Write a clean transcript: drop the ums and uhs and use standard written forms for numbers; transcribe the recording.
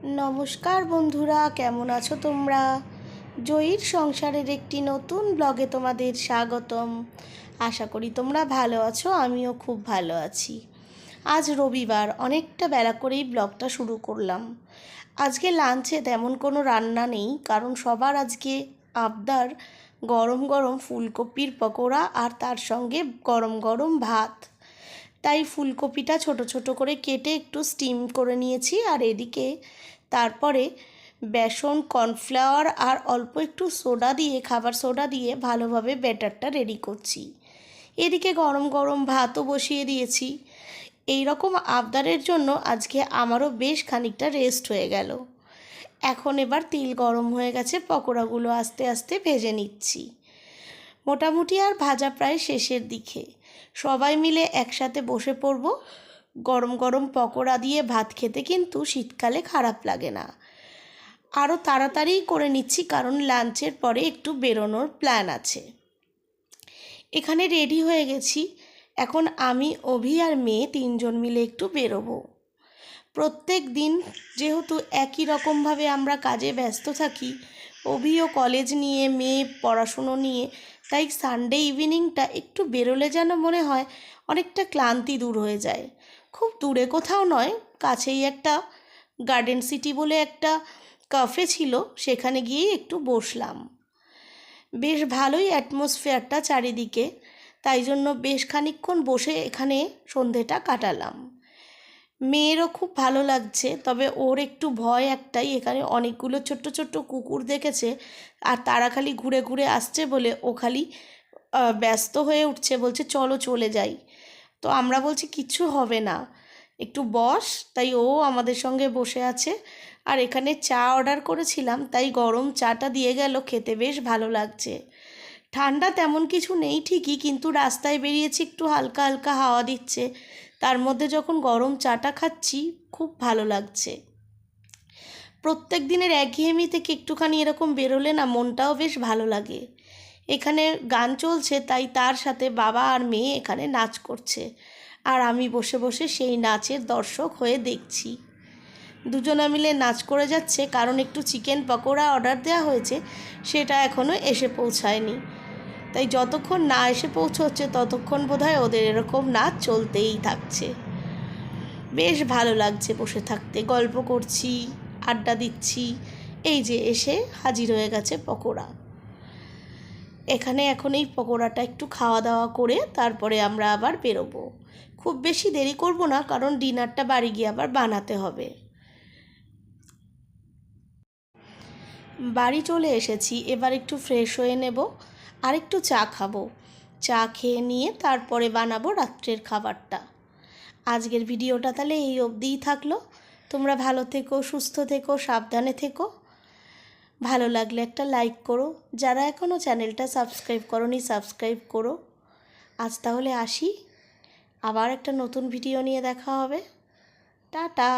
নমস্কার বন্ধুরা, কেমন আছো তোমরা? জয়ীর সংসারের একটি নতুন ব্লগে তোমাদের স্বাগতম। আশা করি তোমরা ভালো আছো, আমিও খুব ভালো আছি। আজ রবিবার, অনেকটা বেলা করেই ব্লগটা শুরু করলাম। আজকে লাঞ্চে তেমন কোনো রান্না নেই, কারণ সবার আজকে আবদার গরম গরম ফুলকপির পকোড়া আর তার সঙ্গে গরম গরম ভাত। তাই ফুলকপিটা ছোট ছোট করে কেটে একটু স্টিম করে নিয়েছি, আর এদিকে তারপরে বেসন, কর্নফ্লাওয়ার আর অল্প একটু সোডা দিয়ে, খাবার সোডা দিয়ে ভালোভাবে ব্যাটারটা রেডি করছি। এদিকে গরম গরম ভাতও বসিয়ে দিয়েছি। এই রকম আবদারের জন্য আজকে আমারও বেশ খানিকটা রেস্ট হয়ে গেল। এখন এবার তেল গরম হয়ে গেছে, পকোড়াগুলো আস্তে আস্তে ভেজে নিচ্ছি। মোটামুটি আর ভাজা প্রায় শেষের দিকে। সবাই মিলে একসাথে বসে পড়ব। গরম গরম পকোড়া দিয়ে ভাত খেতে কিন্তু শীতকালে খারাপ লাগে না। আরও তাড়াতাড়ি করে নিচ্ছি, কারণ লাঞ্চের পরে একটু বেরোনোর প্ল্যান আছে। এখানে রেডি হয়ে গেছি। এখন আমি, অভি আর মেয়ে তিনজন মিলে একটু বেরোবো। প্রত্যেক দিন যেহেতু একই রকমভাবে আমরা কাজে ব্যস্ত থাকি, অভিও কলেজ নিয়ে, মেয়ে পড়াশুনো নিয়ে, তাই সানডে ইভিনিংটা একটু বেরোলে যেন মনে হয় অনেকটা ক্লান্তি দূর হয়ে যায়। খুব দূরে কোথাও নয়, কাছেই একটা গার্ডেন সিটি বলে একটা ক্যাফে ছিল, সেখানে গিয়েই একটু বসলাম। বেশ ভালোই অ্যাটমসফিয়ারটা চারিদিকে, তাই জন্য বেশ খানিকক্ষণ বসে এখানে সন্ধেটা কাটালাম। মেয়েরও খুব ভালো লাগছে, তবে ওর একটু ভয় একটাই, এখানে অনেকগুলো ছোট্ট ছোট্ট কুকুর দেখেছে, আর তারা খালি ঘুরে ঘুরে আসছে বলে ও খালি ব্যস্ত হয়ে উঠছে, বলছে চলো চলে যাই। তো আমরা বলছি কিচ্ছু হবে না, একটু বস। তাই ও আমাদের সঙ্গে বসে আছে। আর এখানে চা অর্ডার করেছিলাম, তাই গরম চাটা দিয়ে গেল, খেতে বেশ ভালো লাগছে। ঠান্ডা তেমন কিছু নেই ঠিকই, কিন্তু রাস্তায় বেরিয়েছি, একটু হালকা হালকা হাওয়া দিচ্ছে, তার মধ্যে যখন গরম চাটা খাচ্ছি খুব ভালো লাগছে। প্রত্যেক দিনের একঘেয়েমি থেকে একটুখানি এরকম বেরোলে না মনটাও বেশ ভালো লাগে। এখানে গান চলছে, তাই তার সাথে বাবা আর মেয়ে এখানে নাচ করছে, আর আমি বসে বসে সেই নাচের দর্শক হয়ে দেখছি। দুজনা মিলে নাচ করে যাচ্ছে, কারণ একটু চিকেন পকোড়া অর্ডার দেওয়া হয়েছে, সেটা এখনও এসে পৌঁছায়নি। তাই যতক্ষণ না এসে পৌঁছচ্ছে ততক্ষণ বোধহয় ওদের এরকম নাচ চলতেই থাকছে। বেশ ভালো লাগছে বসে থাকতে, গল্প করছি, আড্ডা দিচ্ছি। এই যে এসে হাজির হয়ে গেছে পকোড়া। এখানে এখন এই পকোড়াটা একটু খাওয়া দাওয়া করে তারপরে আমরা আবার বেরোবো। খুব বেশি দেরি করব না, কারণ ডিনারটা বাড়ি গিয়ে আবার বানাতে হবে। বাড়ি চলে এসেছি, এবার একটু ফ্রেশ হয়ে নেব, আর একটু চা খাবো। চা খেয়ে নিয়ে তারপরে বানাবো রাত্রের খাবারটা। আজকের ভিডিওটা তাহলে এই অবধিই থাকলো। তোমরা ভালো থেকো, সুস্থ থেকো, সাবধানে থেকো। ভালো লাগলে একটা লাইক করো, যারা এখনও চ্যানেলটা সাবস্ক্রাইব করোনি সাবস্ক্রাইব করো। আজ তাহলে আসি, আবার একটা নতুন ভিডিও নিয়ে দেখা হবে। টাটা।